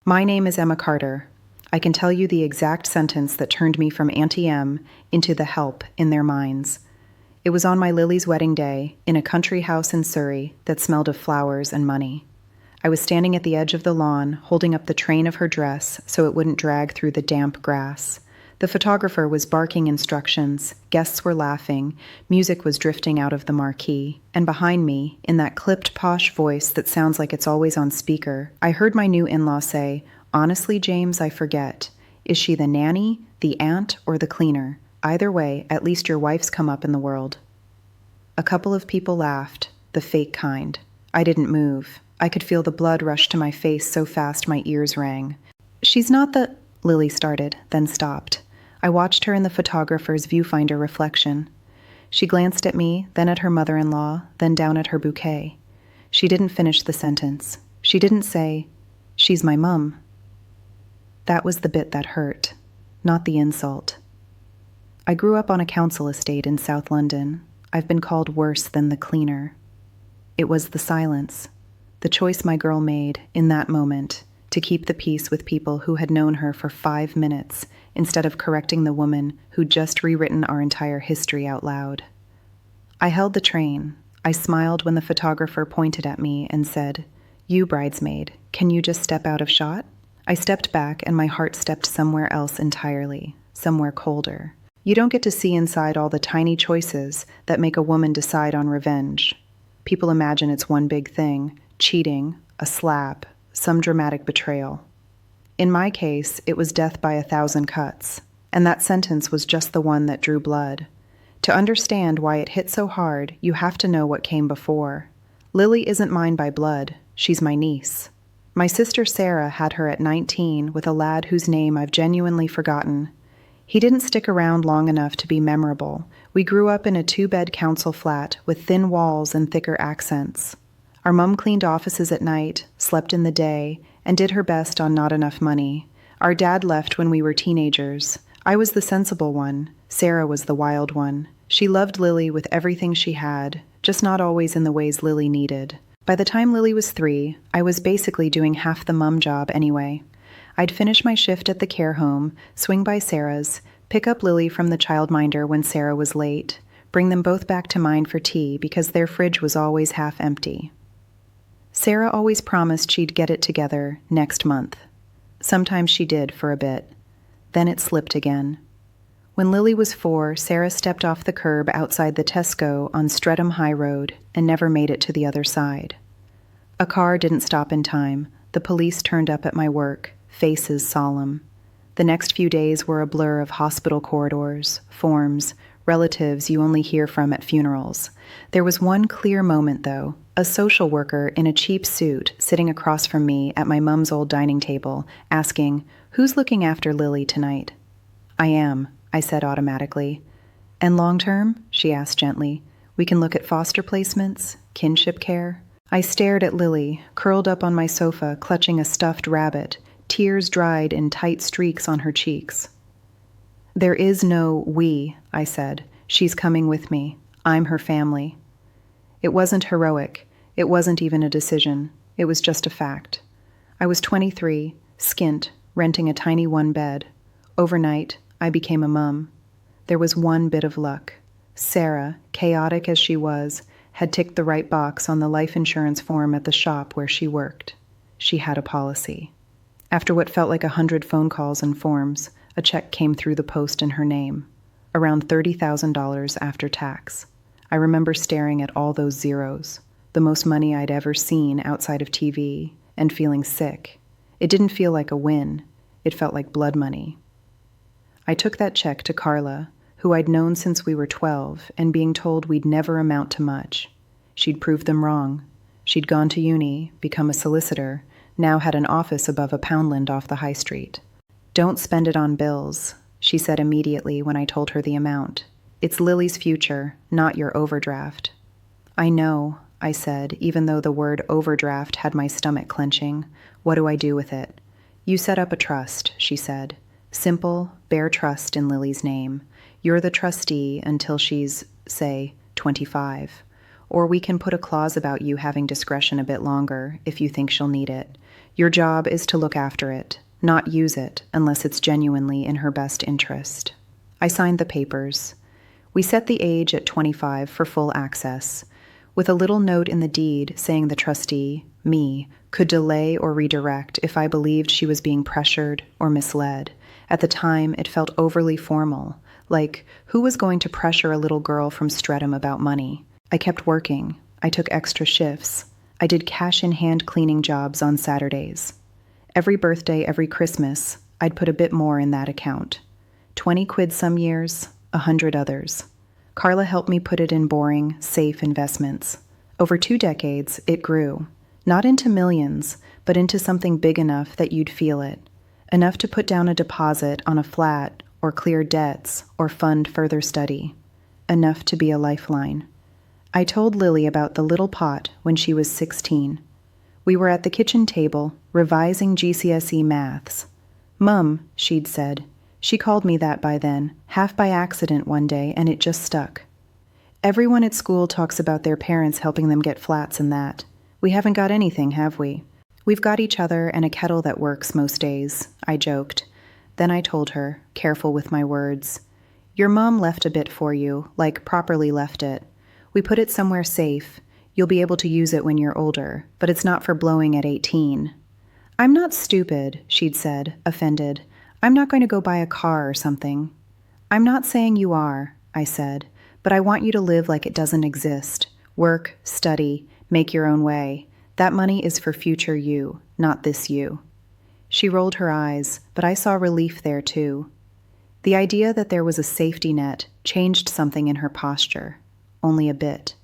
My name is Emma Carter. I can tell you the exact sentence that turned me from Auntie M into the help in their minds. It was on my Lily's wedding day in a country house in Surrey that smelled of flowers and money. I was standing at the edge of the lawn, holding up the train of her dress so it wouldn't drag through the damp grass. The photographer was barking instructions, guests were laughing, music was drifting out of the marquee, and behind me, in that clipped posh voice that sounds like it's always on speaker, I heard my new in-law say, "Honestly, James, I forget. Is she the nanny, the aunt, or the cleaner? Either way, at least your wife's come up in the world." A couple of people laughed, the fake kind. I didn't move. I could feel the blood rush to my face so fast my ears rang. "She's not the—" Lily started, then stopped. I watched her in the photographer's viewfinder reflection. She glanced at me, then at her mother-in-law, then down at her bouquet. She didn't finish the sentence. She didn't say, "She's my mum." That was the bit that hurt, not the insult. I grew up on a council estate in South London. I've been called worse than the cleaner. It was the silence, the choice my girl made in that moment to keep the peace with people who had known her for 5 minutes instead of correcting the woman who'd just rewritten our entire history out loud. I held the train. I smiled when the photographer pointed at me and said, "You, bridesmaid, can you just step out of shot?" I stepped back and my heart stepped somewhere else entirely, somewhere colder. You don't get to see inside all the tiny choices that make a woman decide on revenge. People imagine it's one big thing, cheating, a slap, some dramatic betrayal. In my case, it was death by 1,000 cuts, and that sentence was just the one that drew blood. To understand why it hit so hard, you have to know what came before. Lily isn't mine by blood, she's my niece. My sister Sarah had her at 19 with a lad whose name I've genuinely forgotten. He didn't stick around long enough to be memorable. We grew up in a 2-bed council flat with thin walls and thicker accents. Our mom cleaned offices at night, slept in the day, and did her best on not enough money. Our dad left when we were teenagers. I was the sensible one. Sarah was the wild one. She loved Lily with everything she had, just not always in the ways Lily needed. By the time Lily was 3, I was basically doing half the mum job anyway. I'd finish my shift at the care home, swing by Sarah's, pick up Lily from the childminder when Sarah was late, bring them both back to mine for tea because their fridge was always half empty. Sarah always promised she'd get it together next month. Sometimes she did for a bit. Then it slipped again. When Lily was 4, Sarah stepped off the curb outside the Tesco on Streatham High Road and never made it to the other side. A car didn't stop in time. The police turned up at my work, faces solemn. The next few days were a blur of hospital corridors, forms, relatives you only hear from at funerals. There was one clear moment, though, a social worker in a cheap suit sitting across from me at my mum's old dining table, asking, "Who's looking after Lily tonight?" "I am," I said automatically. "And long-term?" she asked gently. "We can look at foster placements, kinship care." I stared at Lily, curled up on my sofa, clutching a stuffed rabbit, tears dried in tight streaks on her cheeks. "There is no we," I said. "She's coming with me. I'm her family." It wasn't heroic. It wasn't even a decision. It was just a fact. I was 23, skint, renting a tiny 1-bed. Overnight, I became a mum. There was one bit of luck. Sarah, chaotic as she was, had ticked the right box on the life insurance form at the shop where she worked. She had a policy. After what felt like 100 phone calls and forms, a check came through the post in her name, around $30,000 after tax. I remember staring at all those zeros, the most money I'd ever seen outside of TV, and feeling sick. It didn't feel like a win. It felt like blood money. I took that check to Carla, who I'd known since we were 12, and being told we'd never amount to much. She'd proved them wrong. She'd gone to uni, become a solicitor, now had an office above a Poundland off the high street. "Don't spend it on bills," she said immediately when I told her the amount. "It's Lily's future, not your overdraft." "I know," I said, even though the word overdraft had my stomach clenching. "What do I do with it?" "You set up a trust," she said. "Simple, bare trust in Lily's name. You're the trustee until she's, say, 25. Or we can put a clause about you having discretion a bit longer if you think she'll need it. Your job is to look after it, not use it unless it's genuinely in her best interest. I signed the papers. We set the age at 25 for full access, with a little note in the deed saying the trustee, me, could delay or redirect if I believed she was being pressured or misled. At the time, it felt overly formal, like who was going to pressure a little girl from Streatham about money? I kept working. I took extra shifts. I did cash-in-hand cleaning jobs on Saturdays. Every birthday, every Christmas, I'd put a bit more in that account. 20 quid some years, 100 others. Carla helped me put it in boring, safe investments. Over 2 decades, it grew. Not into millions, but into something big enough that you'd feel it. Enough to put down a deposit on a flat, or clear debts, or fund further study. Enough to be a lifeline. I told Lily about the little pot when she was 16. We were at the kitchen table, revising GCSE maths. "Mum," she'd said. She called me that by then, half by accident one day, and it just stuck. Everyone at school talks about their parents helping them get flats and that. We haven't got anything, have we? We've got each other and a kettle that works most days, I joked. Then I told her, careful with my words. Your mom left a bit for you, like properly left it. We put it somewhere safe. You'll be able to use it when you're older, but it's not for blowing at 18. I'm not stupid, she'd said, offended. I'm not going to go buy a car or something. I'm not saying you are, I said, but I want you to live like it doesn't exist. Work, study, make your own way. That money is for future you, not this you. She rolled her eyes, but I saw relief there too. The idea that there was a safety net changed something in her posture. Only a bit.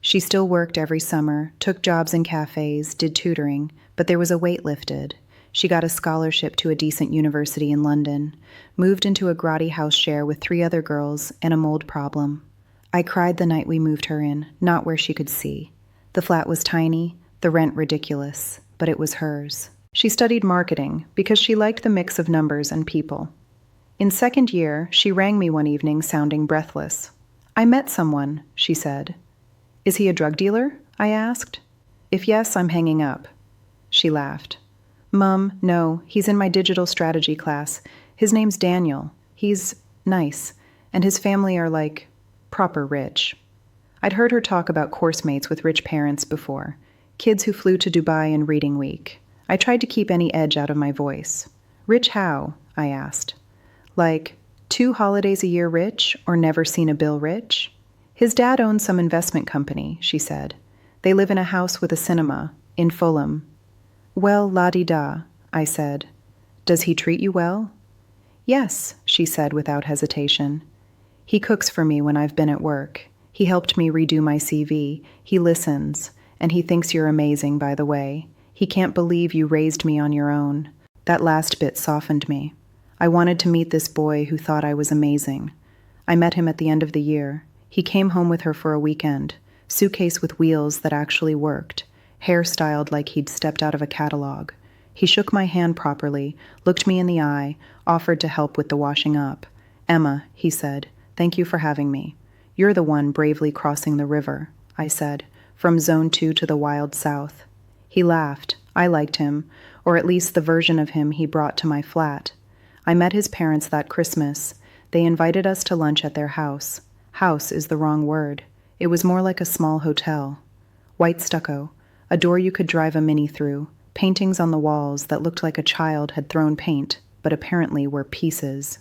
She still worked every summer, took jobs in cafes, did tutoring, but there was a weight lifted. She got a scholarship to a decent university in London, moved into a grotty house share with 3 other girls and a mold problem. I cried the night we moved her in, not where she could see. The flat was tiny, the rent ridiculous, but it was hers. She studied marketing because she liked the mix of numbers and people. In 2nd year, she rang me one evening sounding breathless. I met someone, she said. Is he a drug dealer? I asked. If yes, I'm hanging up. She laughed. Mum, no, he's in my digital strategy class. His name's Daniel. He's nice, and his family are like proper rich. I'd heard her talk about course mates with rich parents before, kids who flew to Dubai in reading week. I tried to keep any edge out of my voice. Rich how? I asked. Like 2 holidays a year rich or never seen a bill rich? His dad owns some investment company, she said. They live in a house with a cinema, in Fulham. Well, la-di-da, I said. Does he treat you well? Yes, she said without hesitation. He cooks for me when I've been at work. He helped me redo my CV. He listens, and he thinks you're amazing, by the way. He can't believe you raised me on your own. That last bit softened me. I wanted to meet this boy who thought I was amazing. I met him at the end of the year. He came home with her for a weekend, suitcase with wheels that actually worked, hair styled like he'd stepped out of a catalog. He shook my hand properly, looked me in the eye, offered to help with the washing up. Emma, he said, thank you for having me. You're the one bravely crossing the river, I said, from Zone 2 to the wild south. He laughed. I liked him, or at least the version of him he brought to my flat. I met his parents that Christmas. They invited us to lunch at their house. House is the wrong word. It was more like a small hotel. White stucco, a door you could drive a Mini through, paintings on the walls that looked like a child had thrown paint, but apparently were pieces.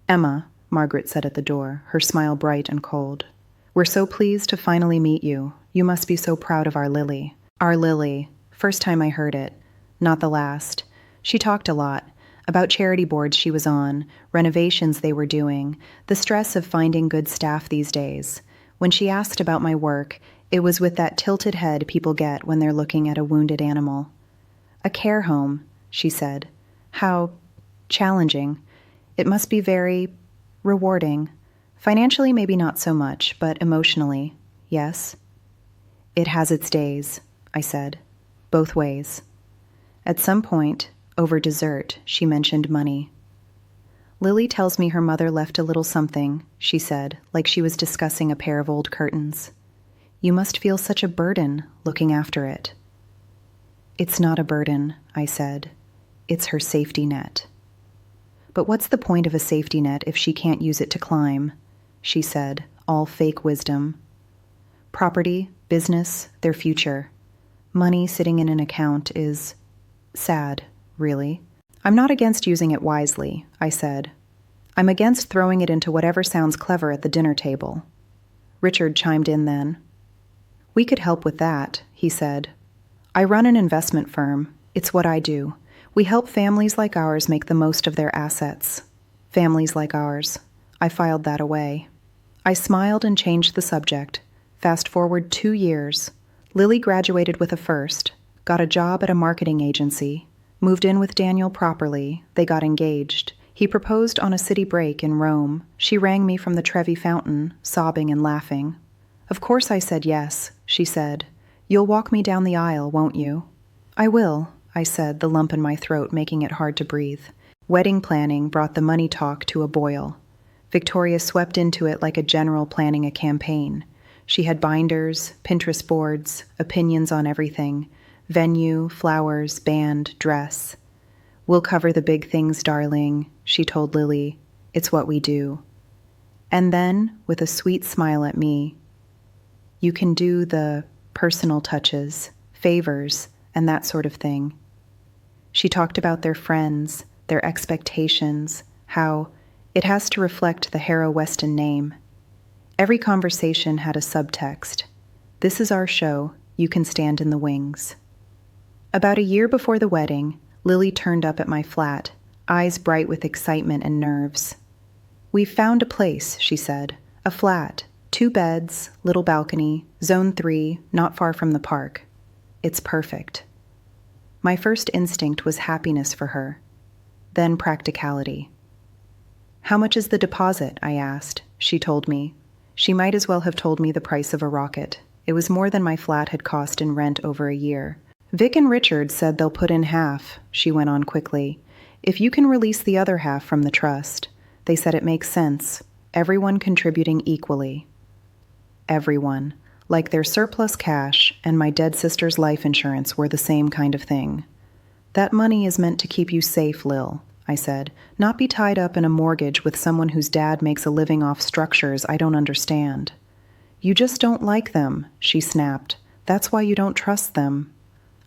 Emma, Margaret said at the door, her smile bright and cold. We're so pleased to finally meet you. You must be so proud of our Lily. Our Lily. First time I heard it. Not the last. She talked a lot. About charity boards she was on, renovations they were doing, the stress of finding good staff these days. When she asked about my work, it was with that tilted head people get when they're looking at a wounded animal. A care home, she said. How challenging. It must be very rewarding. Financially, maybe not so much, but emotionally, yes. It has its days, I said. Both ways. At some point, over dessert, she mentioned money. Lily tells me her mother left a little something, she said, like she was discussing a pair of old curtains. You must feel such a burden looking after it. It's not a burden, I said. It's her safety net. But what's the point of a safety net if she can't use it to climb? She said, all fake wisdom. Property, business, their future. Money sitting in an account is sad, really. I'm not against using it wisely, I said. I'm against throwing it into whatever sounds clever at the dinner table. Richard chimed in then. We could help with that, he said. I run an investment firm. It's what I do. We help families like ours make the most of their assets. Families like ours. I filed that away. I smiled and changed the subject. Fast forward 2 years. Lily graduated with a first, got a job at a marketing agency, moved in with Daniel properly, they got engaged. He proposed on a city break in Rome. She rang me from the Trevi Fountain, sobbing and laughing. Of course I said yes, she said. You'll walk me down the aisle, won't you? I will, I said, the lump in my throat making it hard to breathe. Wedding planning brought the money talk to a boil. Victoria swept into it like a general planning a campaign. She had binders, Pinterest boards, opinions on everything, venue, flowers, band, dress. We'll cover the big things, darling, she told Lily. It's what we do. And then, with a sweet smile at me, you can do the personal touches, favors, and that sort of thing. She talked about their friends, their expectations, how it has to reflect the Harrow Weston name. Every conversation had a subtext. This is our show, you can stand in the wings. About a year before the wedding, Lily turned up at my flat, eyes bright with excitement and nerves. We've found a place, she said. A flat, 2 beds, little balcony, zone 3, not far from the park. It's perfect. My first instinct was happiness for her, then practicality. How much is the deposit? I asked. She told me. She might as well have told me the price of a rocket. It was more than my flat had cost in rent over a year. Vic and Richard said they'll put in half, she went on quickly. If you can release the other half from the trust. They said it makes sense. Everyone contributing equally. Everyone. Like their surplus cash and my dead sister's life insurance were the same kind of thing. That money is meant to keep you safe, Lil, I said, not be tied up in a mortgage with someone whose dad makes a living off structures I don't understand. You just don't like them, she snapped. That's why you don't trust them.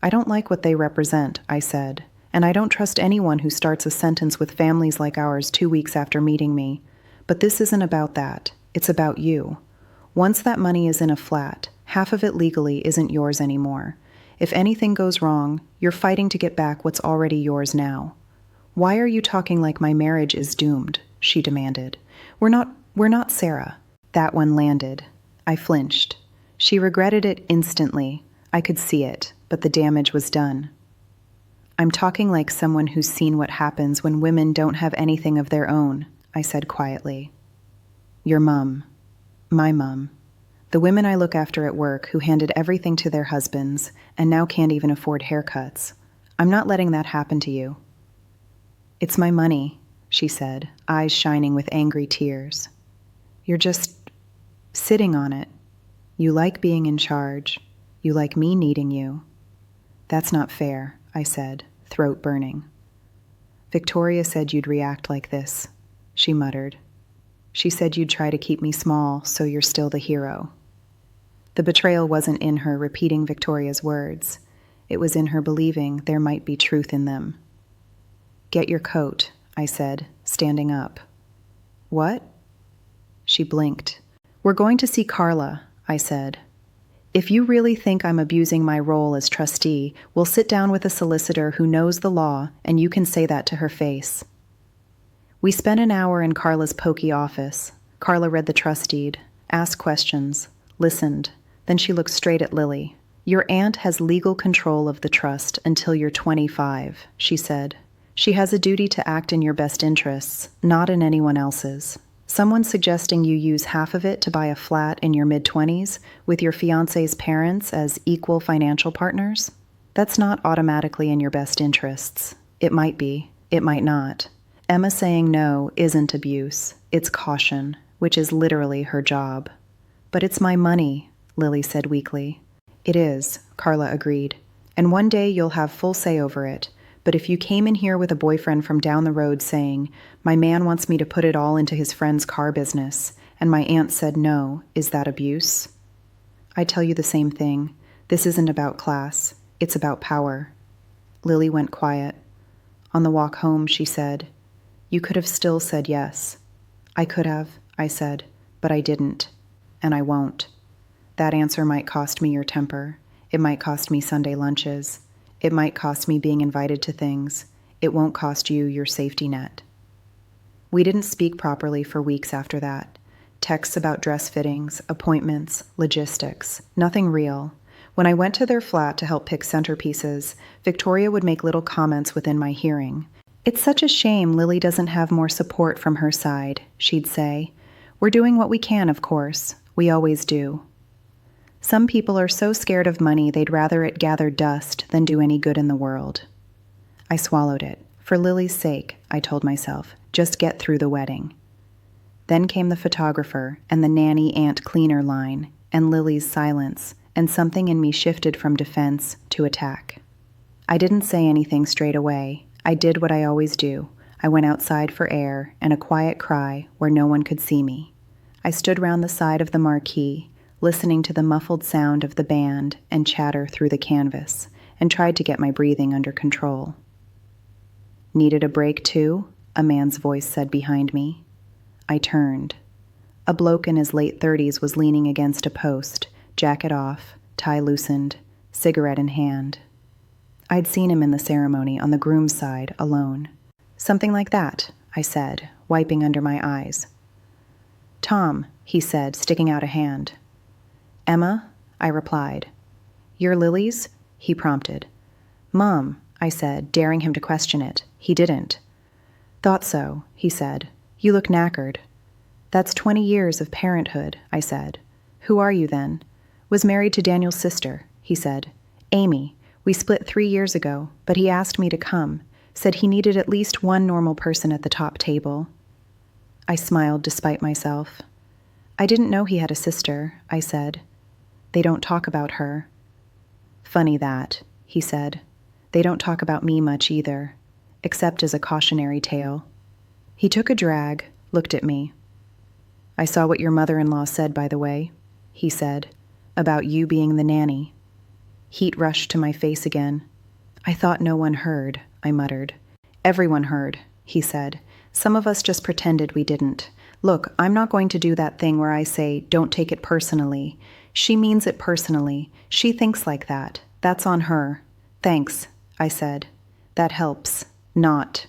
I don't like what they represent, I said, and I don't trust anyone who starts a sentence with families like ours 2 weeks after meeting me. But this isn't about that. It's about you. Once that money is in a flat, half of it legally isn't yours anymore. If anything goes wrong, you're fighting to get back what's already yours now. Why are you talking like my marriage is doomed? She demanded. We're not Sarah. That one landed. I flinched. She regretted it instantly. I could see it, but the damage was done. I'm talking like someone who's seen what happens when women don't have anything of their own, I said quietly. Your mum. My mum. The women I look after at work who handed everything to their husbands and now can't even afford haircuts. I'm not letting that happen to you. It's my money, she said, eyes shining with angry tears. You're just sitting on it. You like being in charge. You like me needing you. That's not fair, I said, throat burning. Victoria said you'd react like this, she muttered. She said you'd try to keep me small, so you're still the hero. The betrayal wasn't in her repeating Victoria's words. It was in her believing there might be truth in them. Get your coat, I said, standing up. What? She blinked. We're going to see Carla, I said. If you really think I'm abusing my role as trustee, we'll sit down with a solicitor who knows the law, and you can say that to her face. We spent an hour in Carla's pokey office. Carla read the trust deed, asked questions, listened. Then she looked straight at Lily. Your aunt has legal control of the trust until you're 25, she said. She has a duty to act in your best interests, not in anyone else's. Someone suggesting you use half of it to buy a flat in your mid-20s with your fiancé's parents as equal financial partners? That's not automatically in your best interests. It might be. It might not. Emma saying no isn't abuse. It's caution, which is literally her job. But it's my money, Lily said weakly. It is, Carla agreed. and one day you'll have full say over it. But if you came in here with a boyfriend from down the road saying, my man wants me to put it all into his friend's car business, and my aunt said no, is that abuse? I tell you the same thing. This isn't about class. It's about power. Lily went quiet. On the walk home, she said, you could have still said yes. I could have, I said, but I didn't, and I won't. That answer might cost me your temper. It might cost me Sunday lunches. It might cost me being invited to things. It won't cost you your safety net. We didn't speak properly for weeks after that. Texts about dress fittings, appointments, logistics, nothing real. When I went to their flat to help pick centerpieces, Victoria would make little comments within my hearing. It's such a shame Lily doesn't have more support from her side, she'd say. We're doing what we can, of course. We always do. Some people are so scared of money they'd rather it gather dust than do any good in the world. I swallowed it. For Lily's sake, I told myself, just get through the wedding. Then came the photographer and the nanny aunt cleaner line, and Lily's silence, and something in me shifted from defense to attack. I didn't say anything straight away. I did what I always do. I went outside for air and a quiet cry where no one could see me. I stood round the side of the marquee, listening to the muffled sound of the band and chatter through the canvas, and tried to get my breathing under control. Needed a break too? A man's voice said behind me. I turned. A bloke in his late 30s was leaning against a post, jacket off, tie loosened, cigarette in hand. I'd seen him in the ceremony on the groom's side, alone. Something like that, I said, wiping under my eyes. Tom, he said, sticking out a hand. Emma, I replied. You're Lily's? He prompted. Mom, I said, daring him to question it. He didn't. Thought so, he said. You look knackered. That's 20 years of parenthood, I said. Who are you then? Was married to Daniel's sister, he said. Amy. We split 3 years ago, but he asked me to come, said he needed at least one normal person at the top table. I smiled despite myself. I didn't know he had a sister, I said. They don't talk about her. Funny that, he said. They don't talk about me much either, except as a cautionary tale. He took a drag, looked at me. I saw what your mother-in-law said, by the way, he said, about you being the nanny. Heat rushed to my face again. I thought no one heard, I muttered. Everyone heard, he said. Some of us just pretended we didn't. Look, I'm not going to do that thing where I say, don't take it personally. She means it personally. She thinks like that. That's on her. Thanks, I said. That helps. Not.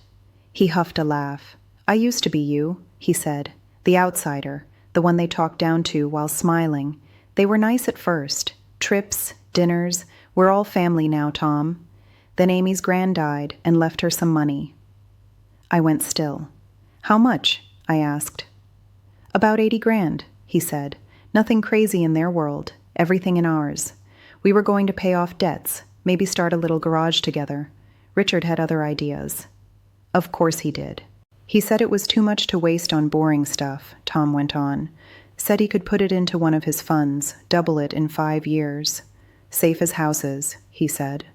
He huffed a laugh. I used to be you, he said. The outsider, the one they talked down to while smiling. They were nice at first. Trips, dinners. We're all family now, Tom. Then Amy's gran died and left her some money. I went still. How much? I asked. About 80 grand, he said. Nothing crazy in their world, everything in ours. We were going to pay off debts, maybe start a little garage together. Richard had other ideas. Of course he did. He said it was too much to waste on boring stuff, Tom went on. Said he could put it into one of his funds, double it in 5 years. Safe as houses, he said.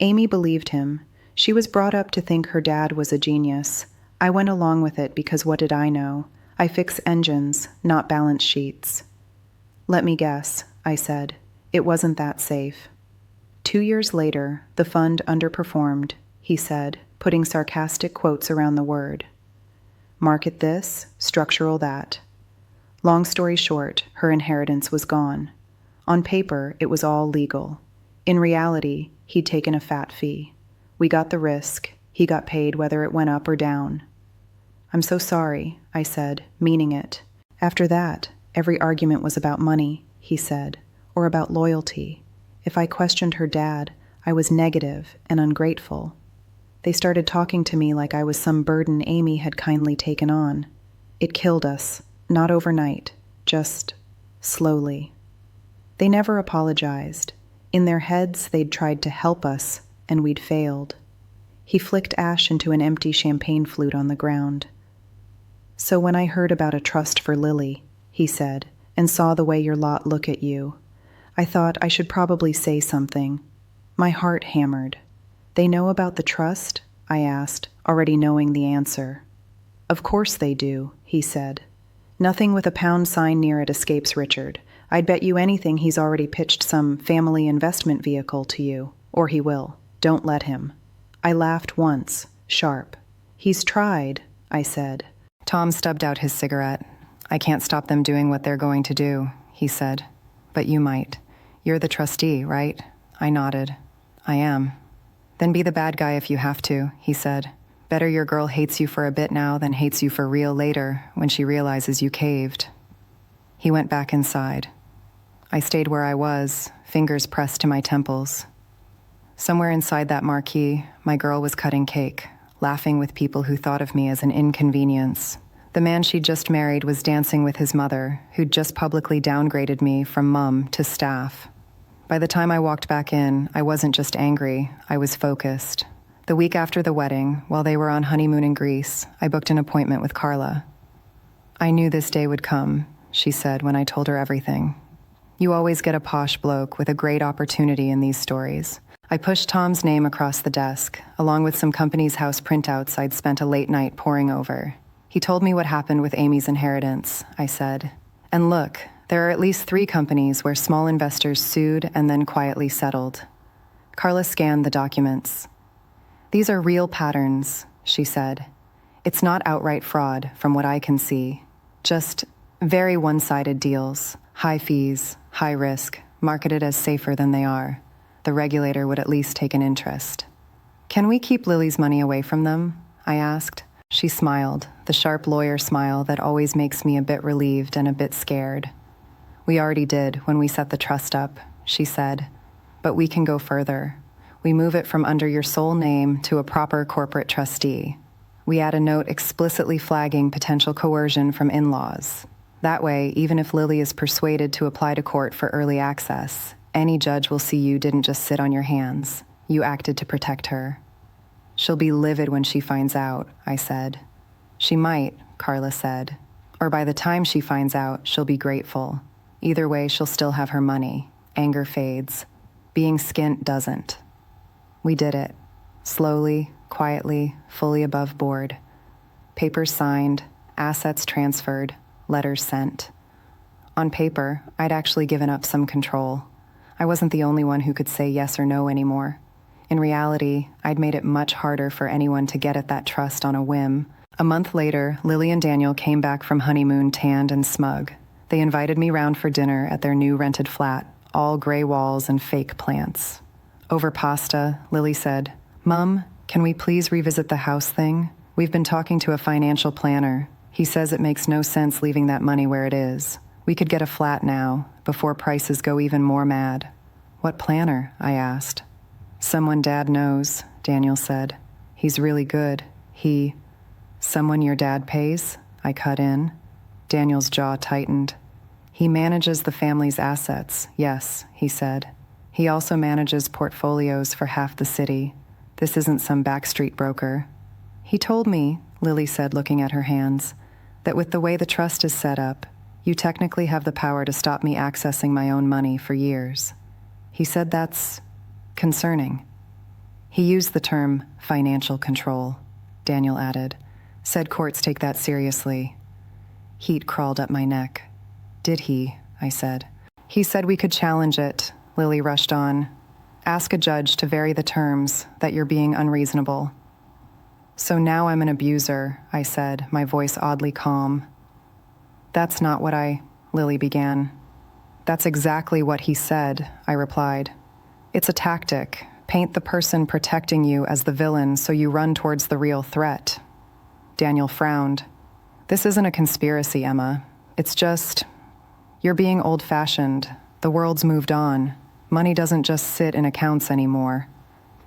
Amy believed him. She was brought up to think her dad was a genius. I went along with it because what did I know? I fix engines, not balance sheets. Let me guess, I said. It wasn't that safe. 2 years later, the fund underperformed, he said, putting sarcastic quotes around the word. Market this, structural that. Long story short, her inheritance was gone. On paper, it was all legal. In reality, he'd taken a fat fee. We got the risk. He got paid whether it went up or down. I'm so sorry, I said, meaning it. After that, every argument was about money, he said, or about loyalty. If I questioned her dad, I was negative and ungrateful. They started talking to me like I was some burden Amy had kindly taken on. It killed us, not overnight, just slowly. They never apologized. In their heads, they'd tried to help us, and we'd failed. He flicked ash into an empty champagne flute on the ground. So when I heard about a trust for Lily, he said, and saw the way your lot look at you, I thought I should probably say something. My heart hammered. They know about the trust? I asked, already knowing the answer. Of course they do, he said. Nothing with a pound sign near it escapes Richard. I'd bet you anything he's already pitched some family investment vehicle to you. Or he will. Don't let him. I laughed once, sharp. He's tried, I said. Tom stubbed out his cigarette. I can't stop them doing what they're going to do, he said. But you might. You're the trustee, right? I nodded. I am. Then be the bad guy if you have to, he said. Better your girl hates you for a bit now than hates you for real later when she realizes you caved. He went back inside. I stayed where I was, fingers pressed to my temples. Somewhere inside that marquee, my girl was cutting cake, laughing with people who thought of me as an inconvenience. The man she'd just married was dancing with his mother, who'd just publicly downgraded me from mum to staff. By the time I walked back in, I wasn't just angry, I was focused. The week after the wedding, while they were on honeymoon in Greece, I booked an appointment with Carla. I knew this day would come, she said when I told her everything. You always get a posh bloke with a great opportunity in these stories. I pushed Tom's name across the desk, along with some company's house printouts I'd spent a late night poring over. He told me what happened with Amy's inheritance, I said. And look, there are at least 3 companies where small investors sued and then quietly settled. Carla scanned the documents. These are real patterns, she said. It's not outright fraud, from what I can see. Just very one-sided deals, high fees, high risk, marketed as safer than they are. The regulator would at least take an interest. Can we keep Lily's money away from them? I asked. She smiled, the sharp lawyer smile that always makes me a bit relieved and a bit scared. We already did when we set the trust up, she said. But we can go further. We move it from under your sole name to a proper corporate trustee. We add a note explicitly flagging potential coercion from in-laws. That way, even if Lily is persuaded to apply to court for early access, any judge will see you didn't just sit on your hands. You acted to protect her. She'll be livid when she finds out, I said. She might, Carla said. Or by the time she finds out, she'll be grateful. Either way, she'll still have her money. Anger fades. Being skint doesn't. We did it. Slowly, quietly, fully above board. Papers signed, assets transferred, letters sent. On paper, I'd actually given up some control. I wasn't the only one who could say yes or no anymore. In reality, I'd made it much harder for anyone to get at that trust on a whim. A month later, Lily and Daniel came back from honeymoon tanned and smug. They invited me round for dinner at their new rented flat, all gray walls and fake plants. Over pasta, Lily said, "Mum, can we please revisit the house thing? We've been talking to a financial planner. He says it makes no sense leaving that money where it is. We could get a flat now, before prices go even more mad." "What planner?" I asked. "Someone Dad knows," Daniel said. "He's really good. Someone your dad pays?" I cut in. Daniel's jaw tightened. "He manages the family's assets, yes," he said. "He also manages portfolios for half the city. This isn't some backstreet broker." "He told me," Lily said, looking at her hands, "that with the way the trust is set up, you technically have the power to stop me accessing my own money for years. He said that's concerning." "He used the term financial control," Daniel added. "Said courts take that seriously." Heat crawled up my neck. "Did he?" I said. "He said we could challenge it," Lily rushed on. "Ask a judge to vary the terms, that you're being unreasonable." "So now I'm an abuser," I said, my voice oddly calm. "That's not what Lily began. "That's exactly what he said," I replied. "It's a tactic. Paint the person protecting you as the villain so you run towards the real threat." Daniel frowned. "This isn't a conspiracy, Emma. It's just, you're being old-fashioned. The world's moved on. Money doesn't just sit in accounts anymore.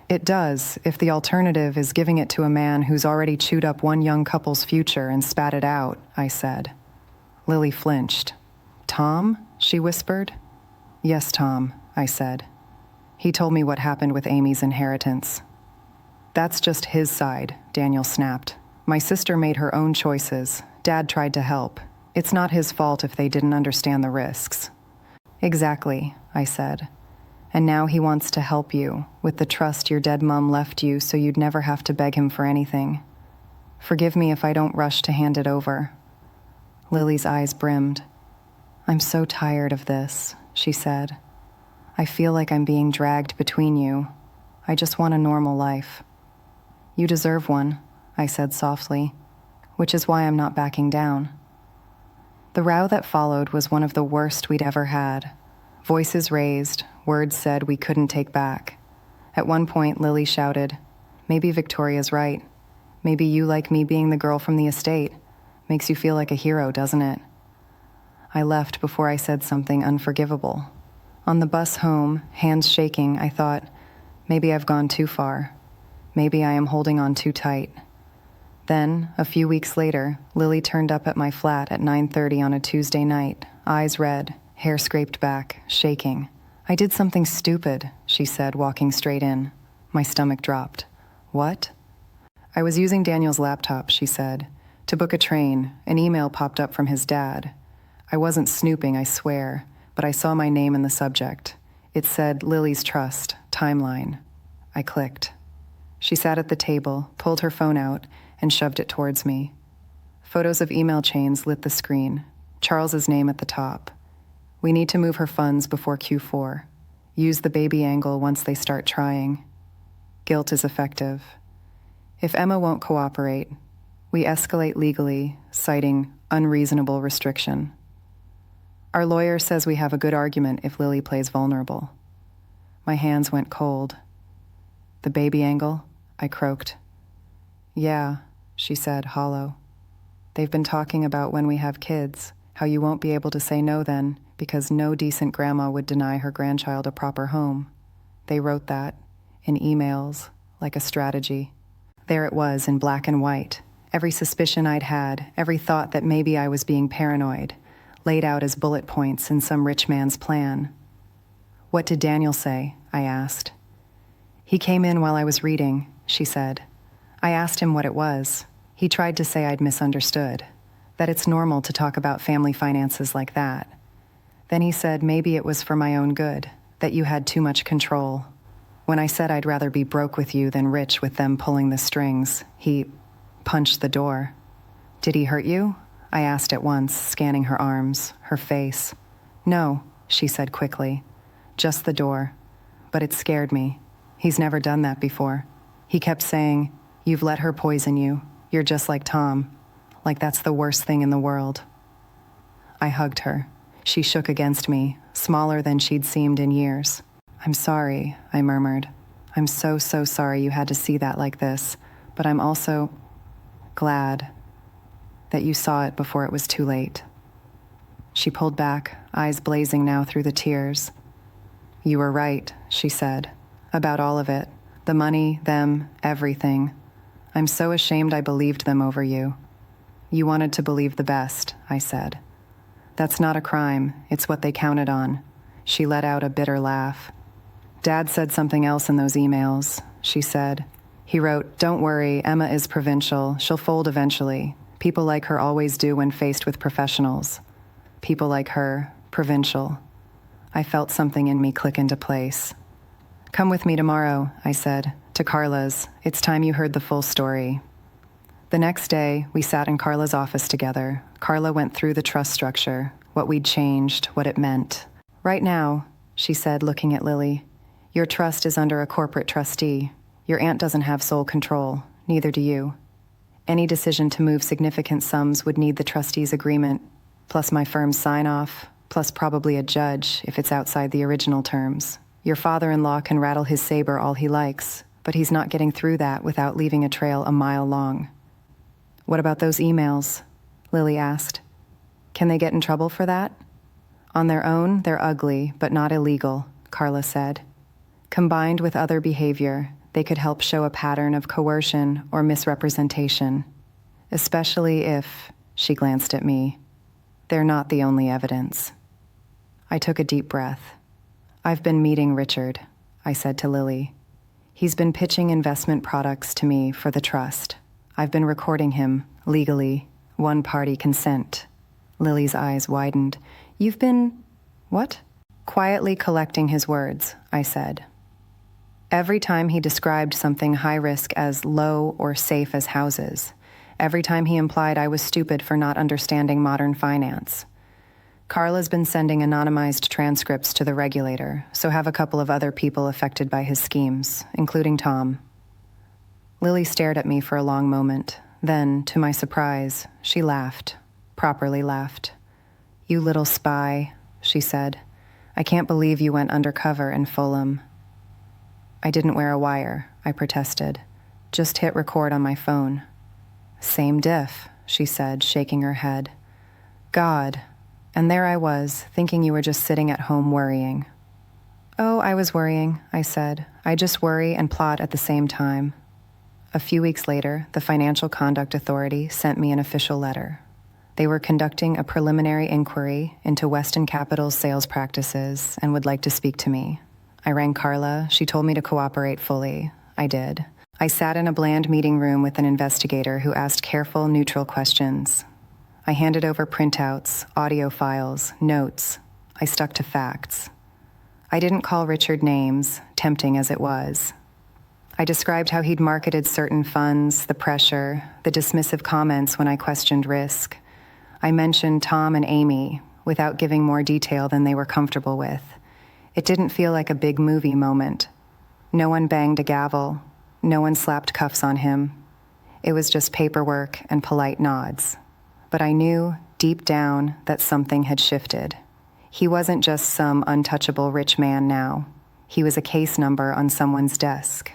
It does, if the alternative is giving it to a man who's already chewed up one young couple's future and spat it out," I said. Lily flinched. "Tom?" she whispered. "Yes, Tom," I said. "He told me what happened with Amy's inheritance." "That's just his side," Daniel snapped. "My sister made her own choices. Dad tried to help. It's not his fault if they didn't understand the risks." "Exactly," I said. And now he wants to help you with the trust your dead mom left you so you'd never have to beg him for anything. Forgive me if I don't rush to hand it over." Lily's eyes brimmed. "I'm so tired of this," she said. "I feel like I'm being dragged between you. I just want a normal life." "You deserve one," I said softly, "which is why I'm not backing down." The row that followed was one of the worst we'd ever had. Voices raised, words said we couldn't take back. At one point, Lily shouted, "Maybe Victoria's right. Maybe you like me being the girl from the estate. Makes you feel like a hero, doesn't it?" I left before I said something unforgivable. On the bus home, hands shaking, I thought, maybe I've gone too far. Maybe I am holding on too tight. Then, a few weeks later, Lily turned up at my flat at 9:30 on a Tuesday night, eyes red, hair scraped back, shaking. "I did something stupid," she said, walking straight in. My stomach dropped. "What?" "I was using Daniel's laptop," she said, "to book a train. An email popped up from his dad. I wasn't snooping, I swear, but I saw my name in the subject. It said Lily's Trust, timeline. I clicked." She sat at the table, pulled her phone out, and shoved it towards me. Photos of email chains lit the screen. Charles's name at the top. "We need to move her funds before Q4. Use the baby angle once they start trying. Guilt is effective. If Emma won't cooperate, we escalate legally, citing unreasonable restriction. Our lawyer says we have a good argument if Lily plays vulnerable." My hands went cold. "The baby angle?" I croaked. "Yeah," she said, hollow. "They've been talking about when we have kids, how you won't be able to say no then, because no decent grandma would deny her grandchild a proper home. They wrote that, in emails, like a strategy. There it was in black and white, every suspicion I'd had, every thought that maybe I was being paranoid, laid out as bullet points in some rich man's plan. "What did Daniel say?" I asked. "He came in while I was reading," she said. "I asked him what it was. He tried to say I'd misunderstood, that it's normal to talk about family finances like that. Then he said maybe it was for my own good, that you had too much control. When I said I'd rather be broke with you than rich with them pulling the strings, he punched the door." "Did he hurt you?" I asked at once, scanning her arms, her face. "No," she said quickly. "Just the door. But it scared me. He's never done that before. He kept saying, 'You've let her poison you. You're just like Tom.' Like that's the worst thing in the world." I hugged her. She shook against me, smaller than she'd seemed in years. "I'm sorry," I murmured. "I'm so sorry you had to see that like this, but I'm also glad that you saw it before it was too late." She pulled back, eyes blazing now through the tears. "You were right," she said, "about all of it. The money, them, everything. I'm so ashamed I believed them over you." "You wanted to believe the best," I said. "That's not a crime. It's what they counted on." She let out a bitter laugh. "Dad said something else in those emails," she said. "He wrote, 'Don't worry, Emma is provincial. She'll fold eventually. People like her always do when faced with professionals.' People like her, provincial." I felt something in me click into place. "Come with me tomorrow," I said, "to Carla's. It's time you heard the full story." The next day, we sat in Carla's office together. Carla went through the trust structure, what we'd changed, what it meant. "Right now," she said, looking at Lily, "your trust is under a corporate trustee. Your aunt doesn't have sole control, neither do you. Any decision to move significant sums would need the trustee's agreement, plus my firm's sign-off, plus probably a judge if it's outside the original terms. Your father-in-law can rattle his saber all he likes, but he's not getting through that without leaving a trail a mile long." "What about those emails?" Lily asked. "Can they get in trouble for that?" "On their own, they're ugly, but not illegal," Carla said. "Combined with other behavior, they could help show a pattern of coercion or misrepresentation, especially if," she glanced at me, "they're not the only evidence." I took a deep breath. "I've been meeting Richard," I said to Lily. "He's been pitching investment products to me for the trust. I've been recording him, legally, one-party consent." Lily's eyes widened. "You've been... what?" Quietly collecting his words, I said. Every time he described something high risk as low or safe as houses, every time he implied I was stupid for not understanding modern finance. Carla's been sending anonymized transcripts to the regulator, so have a couple of other people affected by his schemes, including Tom. Lily stared at me for a long moment. Then, to my surprise, she laughed, properly laughed. "You little spy," she said. "I can't believe you went undercover in Fulham." "I didn't wear a wire," I protested. "Just hit record on my phone." "Same diff," she said, shaking her head. "God. And there I was, thinking you were just sitting at home worrying." "Oh, I was worrying," I said. "I just worry and plot at the same time." A few weeks later, the Financial Conduct Authority sent me an official letter. They were conducting a preliminary inquiry into Weston Capital's sales practices and would like to speak to me. I rang Carla. She told me to cooperate fully. I did. I sat in a bland meeting room with an investigator who asked careful, neutral questions. I handed over printouts, audio files, notes. I stuck to facts. I didn't call Richard names, tempting as it was. I described how he'd marketed certain funds, the pressure, the dismissive comments when I questioned risk. I mentioned Tom and Amy, without giving more detail than they were comfortable with. It didn't feel like a big movie moment. No one banged a gavel. No one slapped cuffs on him. It was just paperwork and polite nods. But I knew, deep down, that something had shifted. He wasn't just some untouchable rich man now. He was a case number on someone's desk.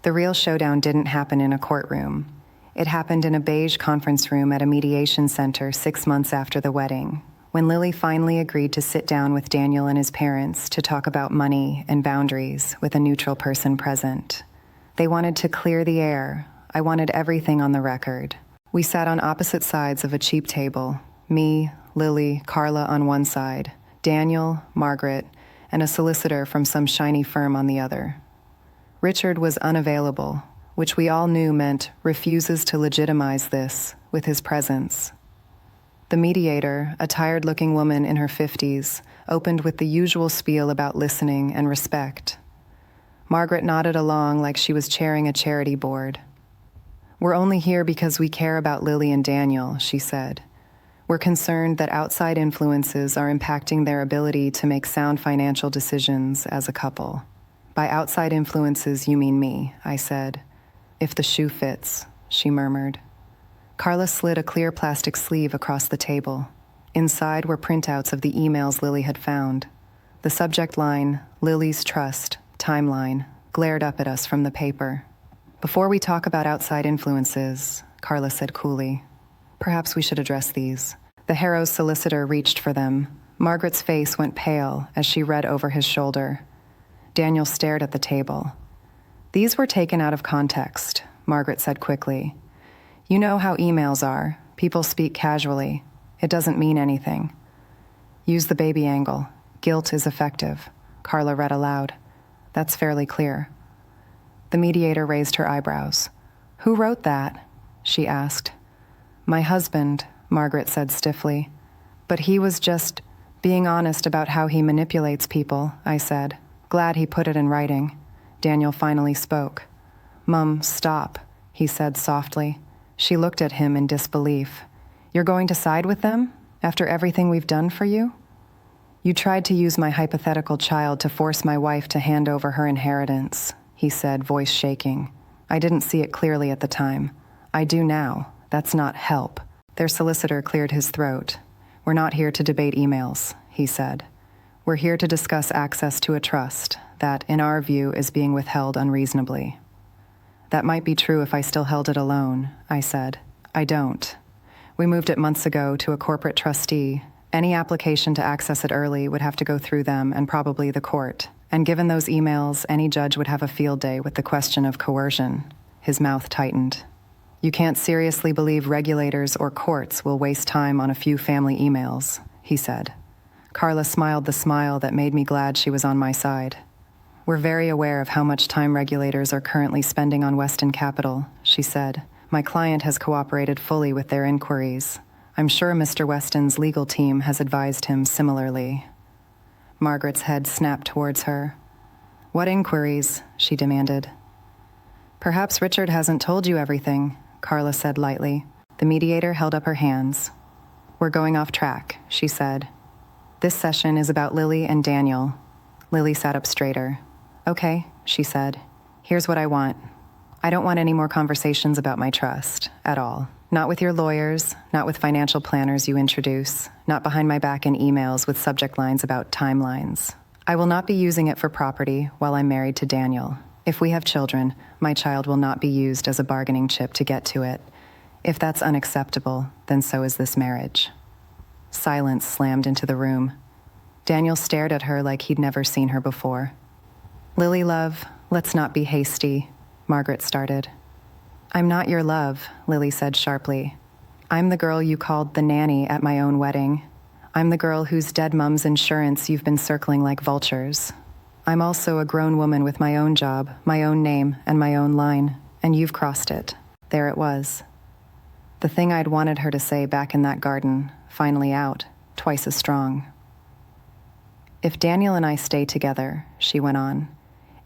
The real showdown didn't happen in a courtroom. It happened in a beige conference room at a mediation center 6 months after the wedding, when Lily finally agreed to sit down with Daniel and his parents to talk about money and boundaries with a neutral person present. They wanted to clear the air. I wanted everything on the record. We sat on opposite sides of a cheap table, me, Lily, Carla on one side, Daniel, Margaret, and a solicitor from some shiny firm on the other. Richard was unavailable, which we all knew meant refuses to legitimize this with his presence. The mediator, a tired-looking woman in her 50s, opened with the usual spiel about listening and respect. Margaret nodded along like she was chairing a charity board. "We're only here because we care about Lily and Daniel," she said. "We're concerned that outside influences are impacting their ability to make sound financial decisions as a couple." "By outside influences, you mean me," I said. "If the shoe fits," she murmured. Carla slid a clear plastic sleeve across the table. Inside were printouts of the emails Lily had found. The subject line, "Lily's Trust, Timeline," glared up at us from the paper. "Before we talk about outside influences," Carla said coolly, "perhaps we should address these." The Harrow's solicitor reached for them. Margaret's face went pale as she read over his shoulder. Daniel stared at the table. "These were taken out of context," Margaret said quickly. "You know how emails are. People speak casually. It doesn't mean anything." "Use the baby angle. Guilt is effective," Carla read aloud. "That's fairly clear." The mediator raised her eyebrows. "Who wrote that?" she asked. "My husband," Margaret said stiffly. "But he was just being honest about how he manipulates people," I said. "Glad he put it in writing." Daniel finally spoke. "Mum, stop," he said softly. She looked at him in disbelief. "You're going to side with them? After everything we've done for you?" "You tried to use my hypothetical child to force my wife to hand over her inheritance," he said, voice shaking. "I didn't see it clearly at the time. I do now. That's not help." Their solicitor cleared his throat. "We're not here to debate emails," he said. "We're here to discuss access to a trust that, in our view, is being withheld unreasonably." "That might be true if I still held it alone," I said. "I don't. We moved it months ago to a corporate trustee. Any application to access it early would have to go through them and probably the court. And given those emails, any judge would have a field day with the question of coercion." His mouth tightened. "You can't seriously believe regulators or courts will waste time on a few family emails," he said. Carla smiled the smile that made me glad she was on my side. "We're very aware of how much time regulators are currently spending on Weston Capital," she said. "My client has cooperated fully with their inquiries. I'm sure Mr. Weston's legal team has advised him similarly." Margaret's head snapped towards her. What inquiries? She demanded. Perhaps Richard hasn't told you everything, Carla said lightly. The mediator held up her hands. We're going off track, she said. This session is about Lily and Daniel. Lily sat up straighter. Okay, she said. Here's what I want. I don't want any more conversations about my trust, at all. Not with your lawyers, not with financial planners you introduce, not behind my back in emails with subject lines about timelines. I will not be using it for property while I'm married to Daniel. If we have children, my child will not be used as a bargaining chip to get to it. If that's unacceptable, then so is this marriage. Silence slammed into the room. Daniel stared at her like he'd never seen her before. Lily, love, let's not be hasty, Margaret started. I'm not your love, Lily said sharply. I'm the girl you called the nanny at my own wedding. I'm the girl whose dead mom's insurance you've been circling like vultures. I'm also a grown woman with my own job, my own name, and my own line, and you've crossed it. There it was. The thing I'd wanted her to say back in that garden, finally out, twice as strong. If Daniel and I stay together, she went on,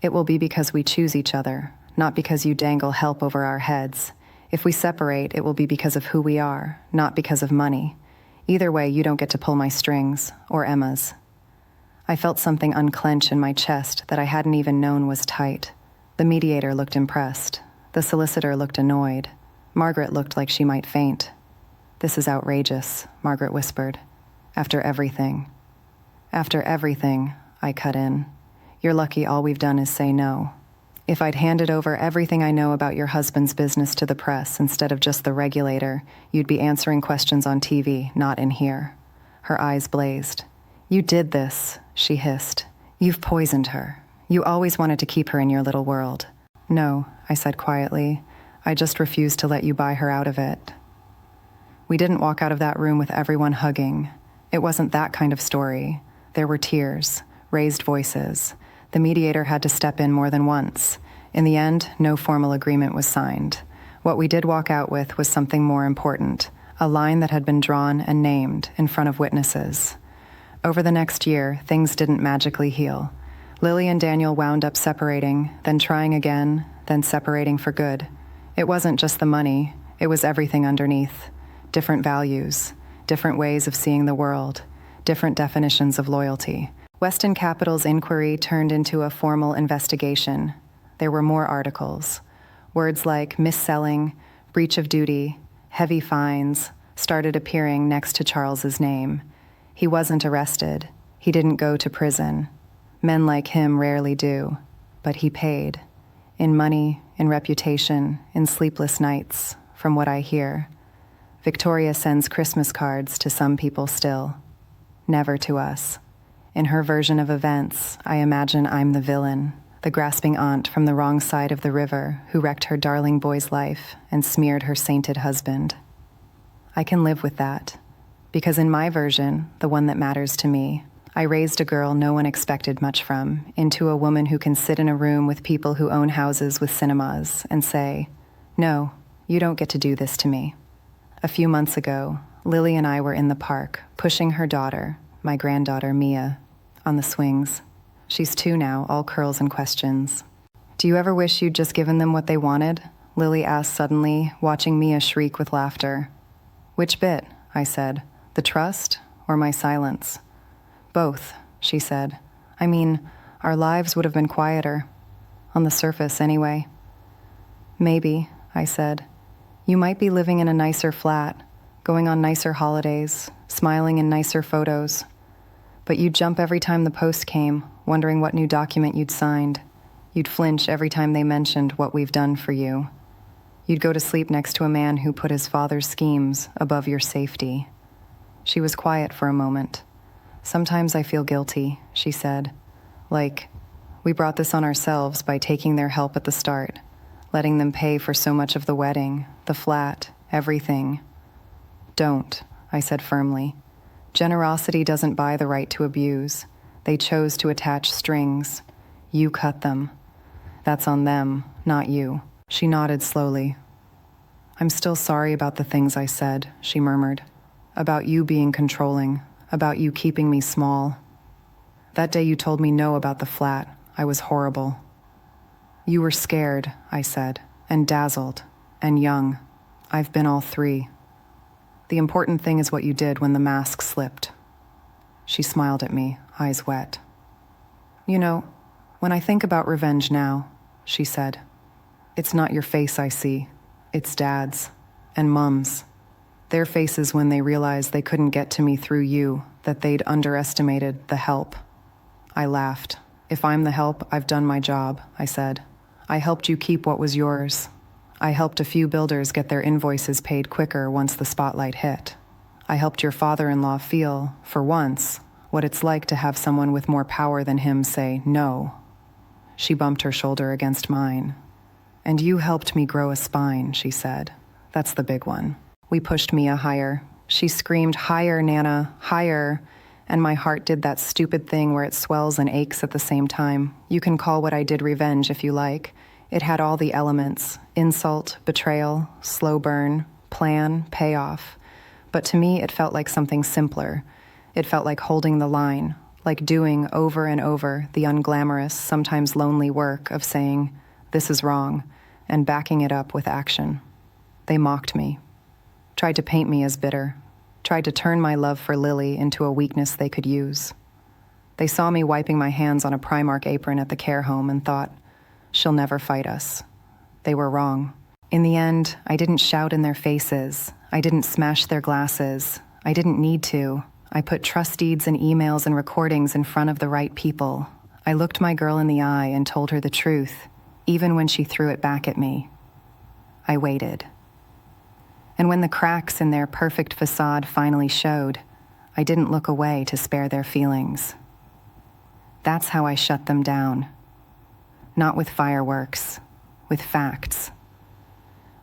it will be because we choose each other, not because you dangle help over our heads. If we separate, it will be because of who we are, not because of money. Either way, you don't get to pull my strings, or Emma's. I felt something unclench in my chest that I hadn't even known was tight. The mediator looked impressed. The solicitor looked annoyed. Margaret looked like she might faint. This is outrageous, Margaret whispered. After everything. After everything, I cut in. You're lucky all we've done is say no. If I'd handed over everything I know about your husband's business to the press instead of just the regulator, you'd be answering questions on TV, not in here. Her eyes blazed. You did this, she hissed. You've poisoned her. You always wanted to keep her in your little world. No, I said quietly. I just refused to let you buy her out of it. We didn't walk out of that room with everyone hugging. It wasn't that kind of story. There were tears, raised voices. The mediator had to step in more than once. In the end, no formal agreement was signed. What we did walk out with was something more important, a line that had been drawn and named in front of witnesses. Over the next year, things didn't magically heal. Lily and Daniel wound up separating, then trying again, then separating for good. It wasn't just the money, it was everything underneath. Different values, different ways of seeing the world, different definitions of loyalty. Weston Capital's inquiry turned into a formal investigation. There were more articles. Words like mis-selling, breach of duty, heavy fines started appearing next to Charles's name. He wasn't arrested. He didn't go to prison. Men like him rarely do. But he paid. In money, in reputation, in sleepless nights, from what I hear. Victoria sends Christmas cards to some people still. Never to us. In her version of events, I imagine I'm the villain, the grasping aunt from the wrong side of the river who wrecked her darling boy's life and smeared her sainted husband. I can live with that, because in my version, the one that matters to me, I raised a girl no one expected much from into a woman who can sit in a room with people who own houses with cinemas and say, no, you don't get to do this to me. A few months ago, Lily and I were in the park, pushing her daughter, my granddaughter Mia, on the swings. She's 2 now, all curls and questions. Do you ever wish you'd just given them what they wanted? Lily asked suddenly, watching Mia shriek with laughter. Which bit? I said. The trust or my silence? Both, she said. I mean, our lives would have been quieter. On the surface, anyway. Maybe, I said. You might be living in a nicer flat, going on nicer holidays, smiling in nicer photos. But you'd jump every time the post came, wondering what new document you'd signed. You'd flinch every time they mentioned what we've done for you. You'd go to sleep next to a man who put his father's schemes above your safety. She was quiet for a moment. Sometimes I feel guilty, she said. Like, we brought this on ourselves by taking their help at the start, letting them pay for so much of the wedding, the flat, everything. Don't, I said firmly. Generosity doesn't buy the right to abuse. They chose to attach strings. You cut them. That's on them, not you. She nodded slowly. I'm still sorry about the things I said, she murmured. About you being controlling. About you keeping me small. That day you told me no about the flat. I was horrible. You were scared, I said, and dazzled, and young. I've been all three. The important thing is what you did when the mask slipped. She smiled at me, eyes wet. You know, when I think about revenge now, she said, it's not your face I see. It's Dad's and Mum's. Their faces when they realized they couldn't get to me through you, that they'd underestimated the help. I laughed. If I'm the help, I've done my job, I said. I helped you keep what was yours. I helped a few builders get their invoices paid quicker once the spotlight hit. I helped your father-in-law feel, for once, what it's like to have someone with more power than him say no. She bumped her shoulder against mine. And you helped me grow a spine, she said. That's the big one. We pushed Mia higher. She screamed, higher, Nana, higher. And my heart did that stupid thing where it swells and aches at the same time. You can call what I did revenge if you like. It had all the elements: insult, betrayal, slow burn, plan, payoff. But to me, it felt like something simpler. It felt like holding the line, like doing over and over the unglamorous, sometimes lonely work of saying, this is wrong, and backing it up with action. They mocked me, tried to paint me as bitter, tried to turn my love for Lily into a weakness they could use. They saw me wiping my hands on a Primark apron at the care home and thought, she'll never fight us. They were wrong. In the end, I didn't shout in their faces. I didn't smash their glasses. I didn't need to. I put trust deeds and emails and recordings in front of the right people. I looked my girl in the eye and told her the truth, even when she threw it back at me. I waited. And when the cracks in their perfect facade finally showed, I didn't look away to spare their feelings. That's how I shut them down. Not with fireworks, with facts.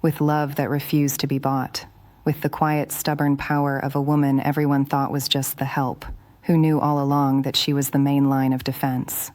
With love that refused to be bought. With the quiet, stubborn power of a woman everyone thought was just the help, who knew all along that she was the main line of defense.